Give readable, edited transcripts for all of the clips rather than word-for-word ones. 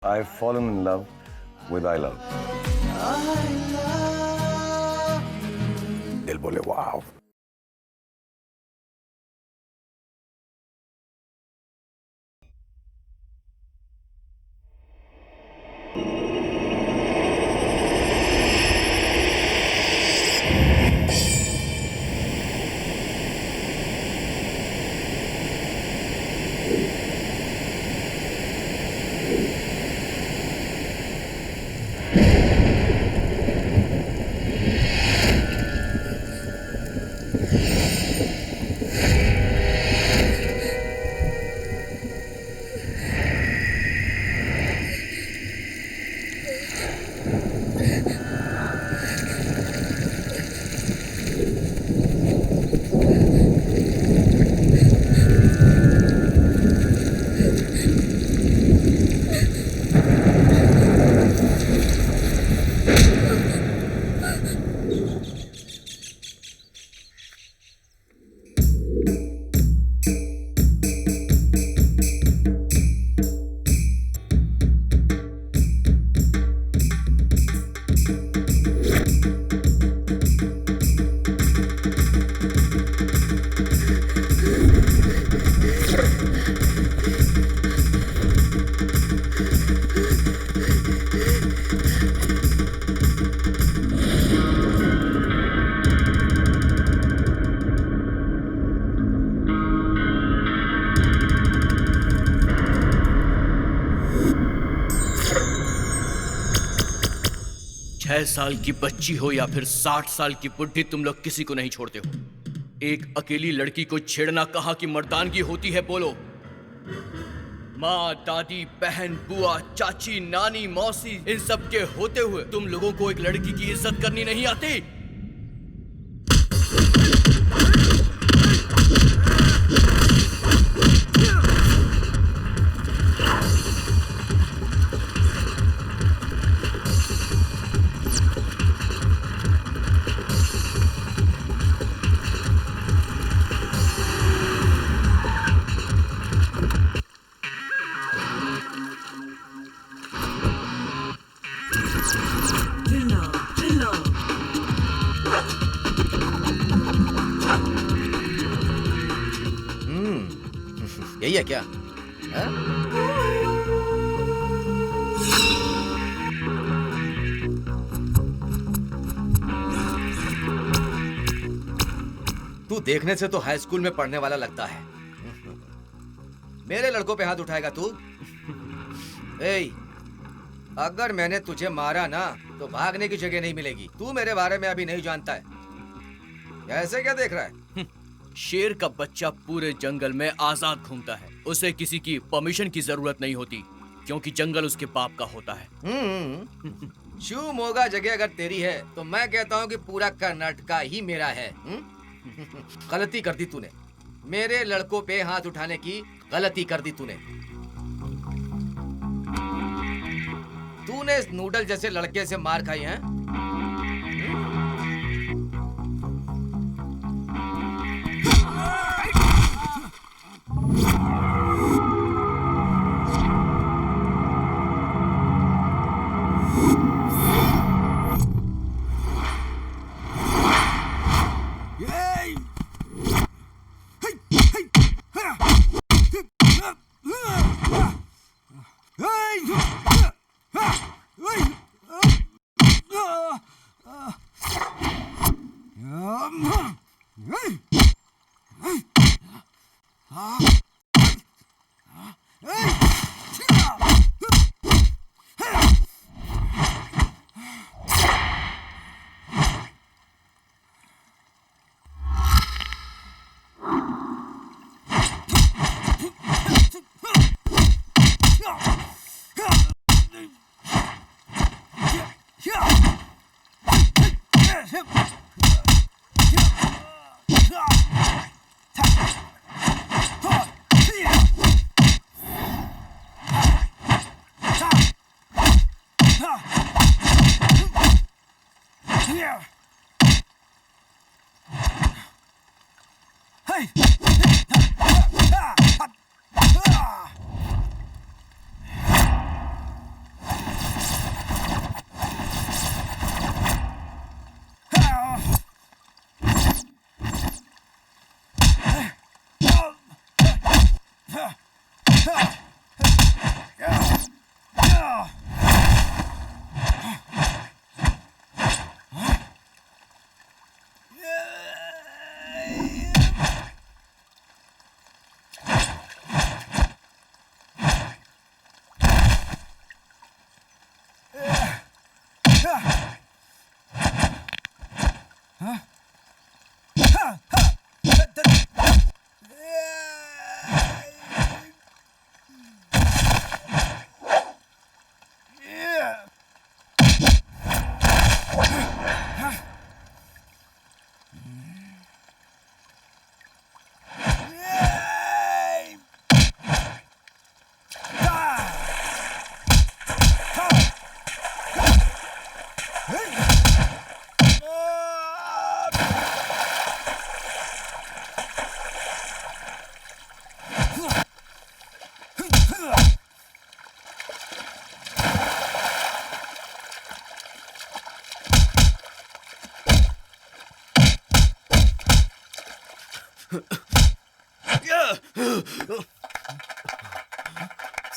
I've fallen in love with I love. दिल बोले वाव. साल की बच्ची हो या फिर 60 साल की बुढ़ी, तुम लोग किसी को नहीं छोड़ते हो। एक अकेली लड़की को छेड़ना कहाँ की मर्दानगी होती है, बोलो। माँ, दादी, बहन, बुआ, चाची, नानी, मौसी, इन सब के होते हुए तुम लोगों को एक लड़की की इज्जत करनी नहीं आती? यही है क्या? तू देखने से तो हाई स्कूल में पढ़ने वाला लगता है। मेरे लड़कों पे हाथ उठाएगा तू? ए, अगर मैंने तुझे मारा ना तो भागने की जगह नहीं मिलेगी। तू मेरे बारे में अभी नहीं जानता है। ऐसे क्या देख रहा है? शेर का बच्चा पूरे जंगल में आजाद घूमता है। उसे किसी की परमिशन की जरूरत नहीं होती, क्योंकि जंगल उसके बाप का होता है। शिवमोगा जगह अगर तेरी है तो मैं कहता हूँ कि पूरा कर्नाटका ही मेरा है। गलती कर दी तूने। मेरे लड़कों पे हाथ उठाने की गलती कर दी तूने। तूने इस नूडल जैसे लड़के से मार खाई है।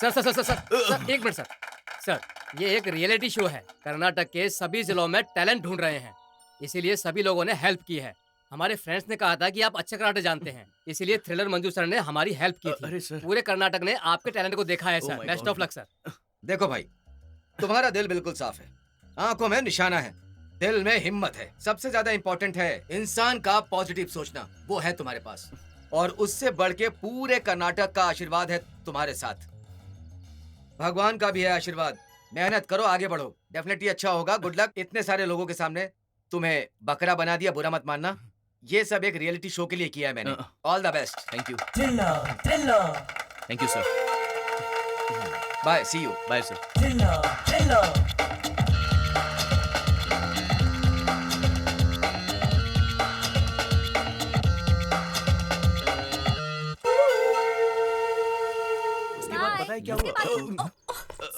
सर, एक मिनट सर, ये एक रियलिटी शो है। कर्नाटक के सभी जिलों में टैलेंट ढूंढ रहे हैं, इसीलिए सभी लोगों ने हेल्प की है। हमारे फ्रेंड्स ने कहा था कि आप अच्छे कराटे जानते हैं, इसीलिए थ्रिलर मंजू सर ने हमारी हेल्प की थी। अरे सर, पूरे कर्नाटक ने आपके टैलेंट को देखा है Oh sir. my best God. Of luck sir. देखो भाई, तुम्हारा दिल बिल्कुल साफ है, आंखों में निशाना है, दिल में हिम्मत है। सबसे ज्यादा इंपॉर्टेंट है इंसान का पॉजिटिव सोचना, वो है तुम्हारे पास। और उससे बढ़ के पूरे कर्नाटक का आशीर्वाद है तुम्हारे साथ। भगवान का भी है आशीर्वाद। मेहनत करो, आगे बढ़ो, डेफिनेटली अच्छा होगा। Good luck. इतने सारे लोगों के सामने तुम्हें बकरा बना दिया, बुरा मत मानना। ये सब एक रियलिटी शो के लिए किया है मैंने। All the best. Thank you, Dilla, Dilla, thank you sir, bye, see you. Bye sir. Dilla, Dilla. उसके बाद पता है क्या हुआ?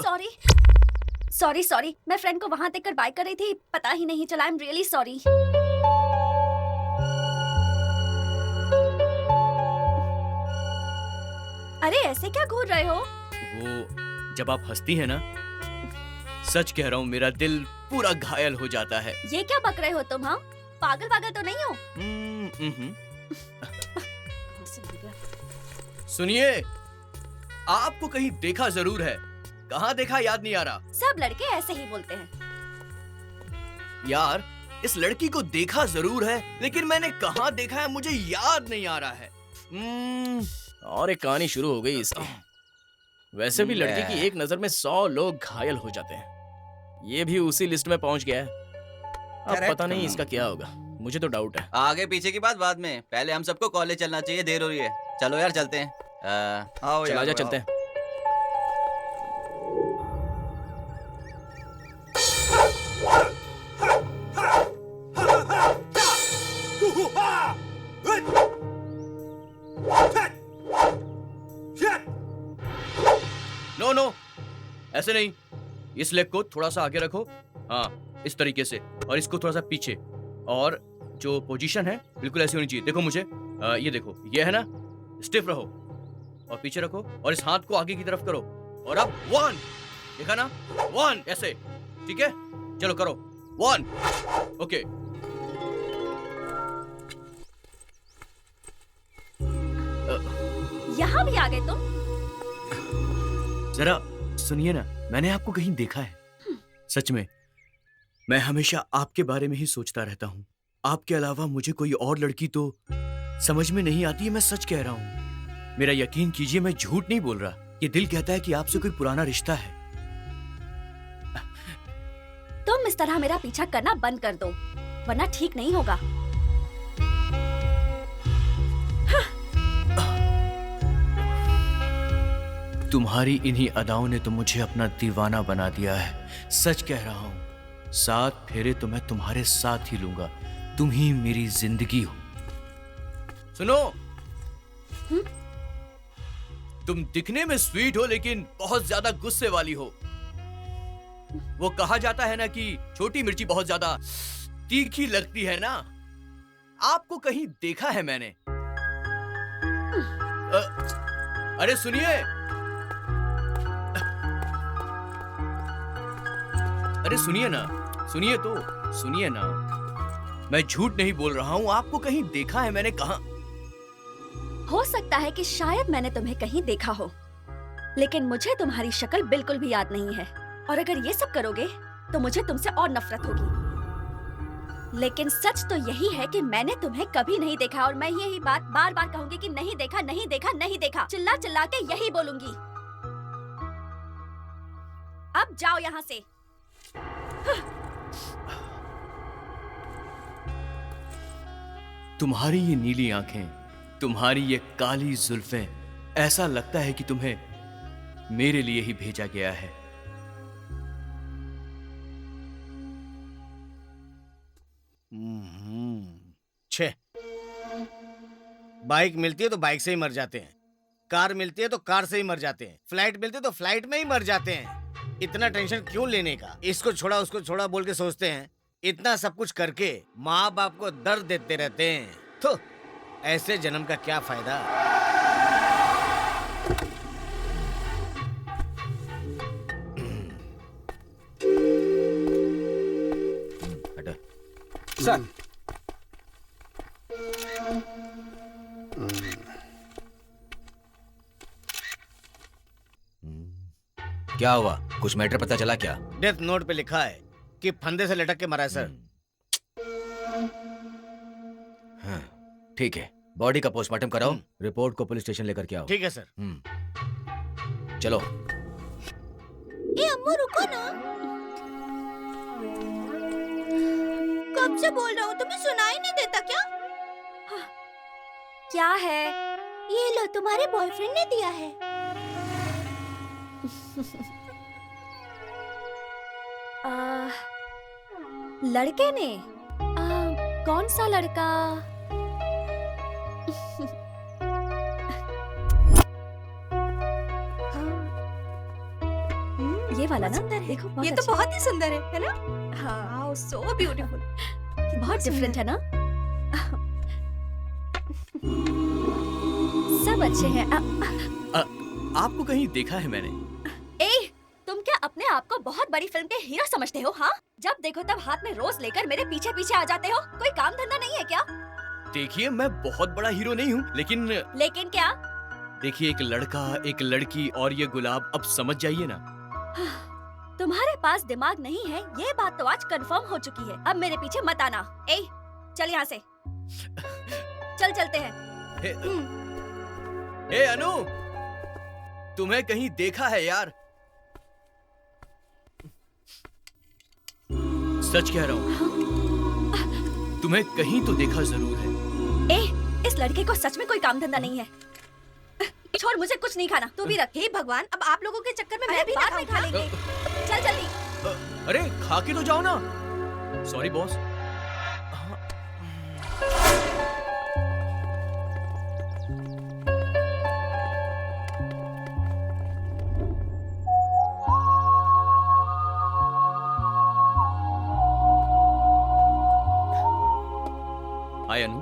सॉरी सॉरी सॉरी, मैं फ्रेंड को वहां देखकर बाय कर रही थी, पता ही नहीं चला। I am really sorry. अरे ऐसे क्या घूर रहे हो? वो जब आप हंसती है ना, सच कह रहा हूँ, मेरा दिल पूरा घायल हो जाता है। ये क्या बक रहे हो तुम? हाँ, पागल पागल तो नहीं हो? सुनिए, आपको कहीं देखा जरूर है, कहाँ देखा याद नहीं आ रहा। सब लड़के ऐसे ही बोलते हैं। यार, इस लड़की को देखा जरूर है, लेकिन मैंने कहाँ देखा है मुझे याद नहीं आ रहा है। और एक कहानी शुरू हो गई इसकी। वैसे भी लड़की की एक नजर में 100 लोग घायल हो जाते हैं। ये भी उसी लिस्ट में पहुंच गया है। अब पता नहीं इसका क्या होगा, मुझे तो डाउट है। आगे पीछे की बात बाद में, पहले हम सबको कॉलेज चलना चाहिए, देर हो रही है। चलो यार चलते हैं। आओ चला यार, जा, चलते हैं। नो नो, ऐसे नहीं। इस लेग को थोड़ा सा आगे रखो, हाँ इस तरीके से, और इसको थोड़ा सा पीछे। और जो पोजीशन है बिल्कुल ऐसी होनी चाहिए। देखो मुझे, ये देखो, ये है ना, स्टिफ रहो और पीछे रखो, और इस हाथ को आगे की तरफ करो। और अब 1, देखा ना, 1 ऐसे, ठीक है? चलो करो 1, ओके। यहाँ भी आ गए तुम? जरा सुनिए ना, मैंने आपको कहीं देखा है। सच में, मैं हमेशा आपके बारे में ही सोचता रहता हूँ। आपके अलावा मुझे कोई और लड़की तो समझ में नहीं आती है, मैं सच कह रहा हूँ। मेरा यकीन कीजिए, मैं झूठ नहीं बोल रहा। ये दिल कहता है कि आपसे कोई पुराना रिश्ता है। तुम इस तरह मेरा पीछा करना बंद कर दो, वरना ठीक नहीं होगा। तुम्हारी इन्हीं अदाओं ने तो मुझे अपना दीवाना बना दिया है। सच कह रहा हूँ, 7 फेरे तो मैं तुम्हारे साथ ही लूंगा। तुम ही मेरी जिंदगी हो। सुनो, तुम दिखने में स्वीट हो, लेकिन बहुत ज्यादा गुस्से वाली हो। वो कहा जाता है ना कि छोटी मिर्ची बहुत ज्यादा तीखी लगती है ना। आपको कहीं देखा है मैंने। अरे सुनिए, अरे सुनिए ना, सुनिए तो, सुनिए ना, मैं झूठ नहीं बोल रहा हूँ। आपको कहीं देखा है मैंने। कहा? हो सकता है कि शायद मैंने तुम्हें कहीं देखा हो, लेकिन मुझे तुम्हारी शक्ल बिल्कुल भी याद नहीं है। और अगर ये सब करोगे तो मुझे तुमसे और नफरत होगी। लेकिन सच तो यही है कि मैंने तुम्हें कभी नहीं देखा और मैं यही बात बार बार कहूंगी कि नहीं देखा, नहीं देखा, नहीं देखा। चिल्ला चिल्ला के यही बोलूंगी। अब जाओ यहाँ से। तुम्हारी ये नीली आंखें, तुम्हारी ये काली जुल्फें, ऐसा लगता है कि तुम्हें मेरे लिए ही भेजा गया है। छे, बाइक मिलती है तो बाइक से ही मर जाते हैं, कार मिलती है तो कार से ही मर जाते हैं, फ्लाइट मिलती है तो फ्लाइट में ही मर जाते हैं। इतना टेंशन क्यों लेने का? इसको छोड़ा उसको छोड़ा बोल के सोचते हैं। इतना सब कुछ करके माँ बाप को दर्द देते रहते हैं, तो ऐसे जन्म का क्या फायदा? सर, क्या हुआ? कुछ मैटर पता चला क्या? डेथ नोट पे लिखा है कि फंदे से लटक के मरा है सर। हाँ, ठीक है, बॉडी का पोस्टमार्टम कराओ, रिपोर्ट को पुलिस स्टेशन लेकर के आओ। ठीक है सर। चलो। ए अम्मू रुको ना, कब से बोल रहा हूँ, तुम्हें सुनाई नहीं देता क्या? क्या है? ये लो, तुम्हारे बॉयफ्रेंड ने दिया है। लड़के ने? कौन सा लड़का? ये वाला ना? देखो ये तो बहुत ही सुंदर है ना? हाँ, सो ब्यूटीफुल। बहुत डिफरेंट है ना? सब अच्छे हैं। आपको कहीं देखा है मैंने? ए, तुम क्या अपने आप को बहुत बड़ी फिल्म के हीरो समझते हो? हाँ, जब देखो तब हाथ में रोज लेकर मेरे पीछे पीछे आ जाते हो। कोई काम धंधा नहीं है क्या? देखिए, मैं बहुत बड़ा हीरो नहीं हूँ, लेकिन क्या? देखिए, एक लड़का, एक लड़की और ये गुलाब, अब समझ जाइए ना। तुम्हारे पास दिमाग नहीं है, ये बात तो आज कंफर्म हो चुकी है। अब मेरे पीछे मत आना। ए, चल यहाँ से। चलते हैं। हे अनु, तुम्हें कहीं देखा है यार? सच कह रहा हूँ, तुम्हें कहीं तो देखा जरूर है। ए, इस लड़के को सच में कोई काम धंधा नहीं है। छोड़, मुझे कुछ नहीं खाना, तू भी रख। हे भगवान, अब आप लोगों के चक्कर में मैं भी बाद में खा लेंगे। चल जल्दी। अरे खा के तो जाओ ना। Sorry boss. हाय अनु।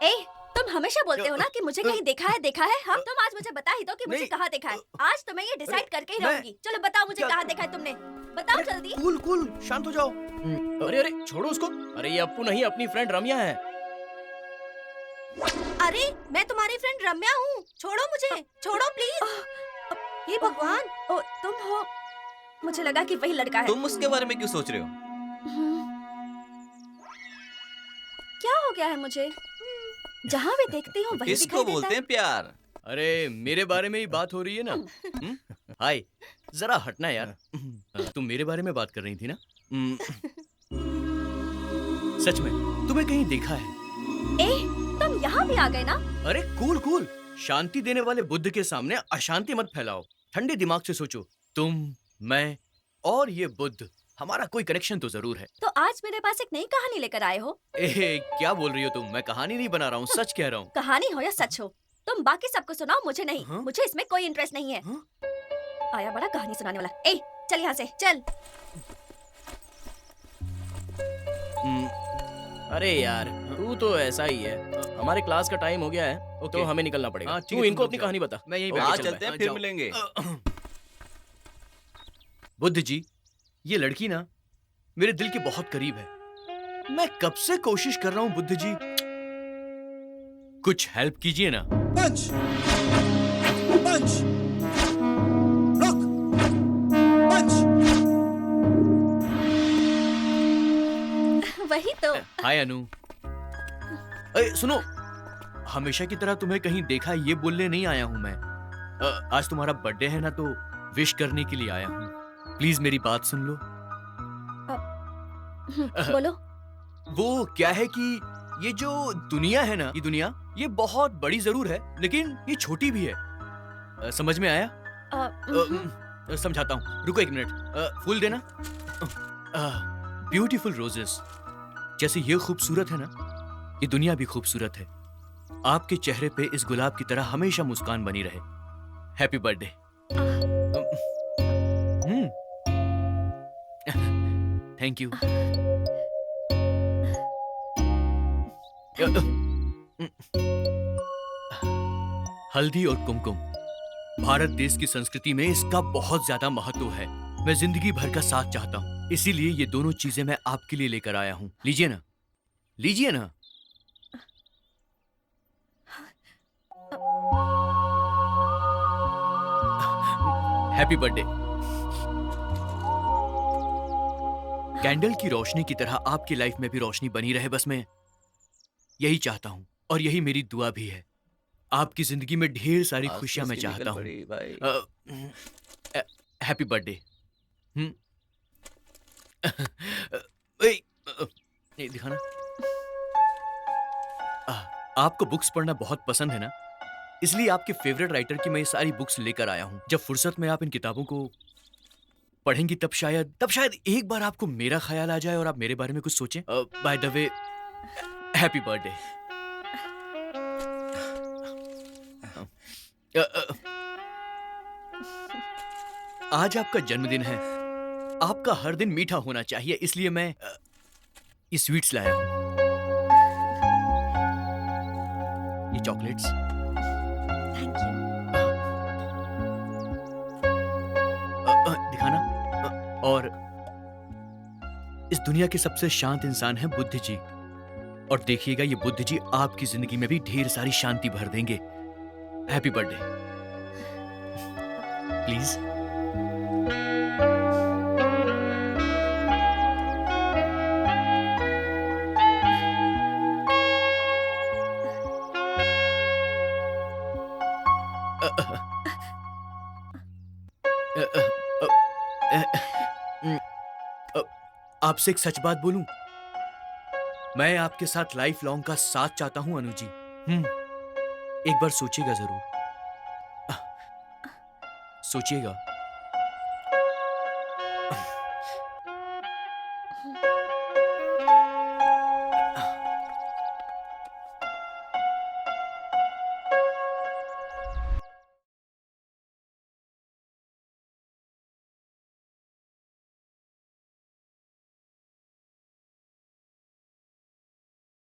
ए, तुम हमेशा बोलते हो ना कि मुझे कहीं देखा है, हाँ? तुम आज मुझे बता ही दो कि मुझे कहाँ देखा है। आज तो मैं ये डिसाइड करके ही रहूंगी। चलो बताओ मुझे कहाँ देखा है तुमने, बताओ जल्दी। कूल, शांत हो जाओ। अरे छोड़ो उसको। अरे ये अप्पू नहीं, अपनी फ्रेंड रम्या है। अरे मैं तुम्हारी फ्रेंड रम्या हूँ, छोड़ो मुझे, छोड़ो प्लीज। हे भगवान, ओ तुम हो? मुझे लगा कि वही लड़का है। तुम उसके बारे में क्यों सोच रहे हो? क्या हो गया है मुझे? जहाँ भी देखती हूँ वही इसको दिखाई बोलते देता हैं प्यार। अरे मेरे बारे में ही बात हो रही है ना? हाय, जरा हटना यार। तुम मेरे बारे में बात कर रही थी ना? सच में तुम्हें कहीं देखा है? ए, तुम यहाँ भी आ गए ना? अरे कूल, शांति देने वाले बुद्ध के सामने अशांति मत फैलाओ। ठंडे दिमाग से सोचो। तुम, मैं और ये बुद्ध, हमारा कोई कनेक्शन तो जरूर है। तो आज मेरे पास एक नई कहानी लेकर आए हो। क्या बोल रही हो तुम? मैं कहानी नहीं बना रहा हूँ, सच कह रहा हूँ। कहानी हो या सच हो, तुम बाकी सबको सुनाओ, मुझे नहीं। हाँ? मुझे इसमें कोई इंटरेस्ट नहीं है। हाँ? आया बड़ा कहानी सुनाने वाला। ए, चल यहाँ से, चल। अरे यार, तू तो ऐसा ही है। हमारे क्लास का टाइम हो गया है, तो हमें निकलना पड़ेगा। तू इनको अपनी कहानी बता। मैं यहीं आज चलते हैं, फिर मिलेंगे। बुद्ध जी, ये लड़की ना मेरे दिल के बहुत करीब है। मैं कब से कोशिश कर रहा हूँ बुद्ध जी, कुछ हेल्प कीजिए ना। पंच, पंच, ब्लॉक, पंच। हाय अनु। अरे सुनो, हमेशा की तरह तुम्हें कहीं देखा ये बोलने नहीं आया हूं मैं। आज तुम्हारा बर्थडे है ना, तो विश करने के लिए आया हूं। प्लीज मेरी बात सुन लो। बोलो। वो क्या है कि ये जो दुनिया है ना, ये दुनिया ये बहुत बड़ी जरूर है, लेकिन ये छोटी भी है। समझ में आया? समझाता हूँ, रुको एक मिनट। फूल देना। Beautiful roses. जैसे ये खूबसूरत है ना, ये दुनिया भी खूबसूरत है। आपके चेहरे पे इस गुलाब की तरह हमेशा मुस्कान बनी रहे। Happy birthday. Thank you. हल्दी और कुमकुम, भारत देश की संस्कृति में इसका बहुत ज्यादा महत्व है। मैं जिंदगी भर का साथ चाहता हूँ, इसीलिए ये दोनों चीजें मैं आपके लिए लेकर आया हूँ। लीजिए ना, लीजिए ना। Happy birthday. कैंडल की रोशनी की तरह आपकी लाइफ में भी रोशनी बनी रहे, बस मैं यही चाहता हूँ, और यही मेरी दुआ भी है। आपकी जिंदगी में ढेर सारी खुशियां मैं चाहता हूँ। Happy birthday. दिखाना। आपको बुक्स पढ़ना बहुत पसंद है ना, इसलिए आपके फेवरेट राइटर की मैं ये सारी बुक्स लेकर आया हूँ। जब फुर्सत में आप इन किताबों को पढ़ेंगी तब शायद एक बार आपको मेरा ख्याल आ जाए और आप मेरे बारे में कुछ सोचें। By the way, happy birthday. आज आपका जन्मदिन है, आपका हर दिन मीठा होना चाहिए, इसलिए मैं ये स्वीट्स लाया हूं। ये चॉकलेट्स। Thank you. दिखाना। और इस दुनिया के सबसे शांत इंसान है बुद्ध जी, और देखिएगा ये बुद्ध जी आपकी जिंदगी में भी ढेर सारी शांति भर देंगे। Happy birthday. प्लीज। आपसे एक सच बात बोलूं, मैं आपके साथ लाइफ लॉन्ग का साथ चाहता हूं अनु जी। एक बार सोचिएगा जरूर, सोचिएगा।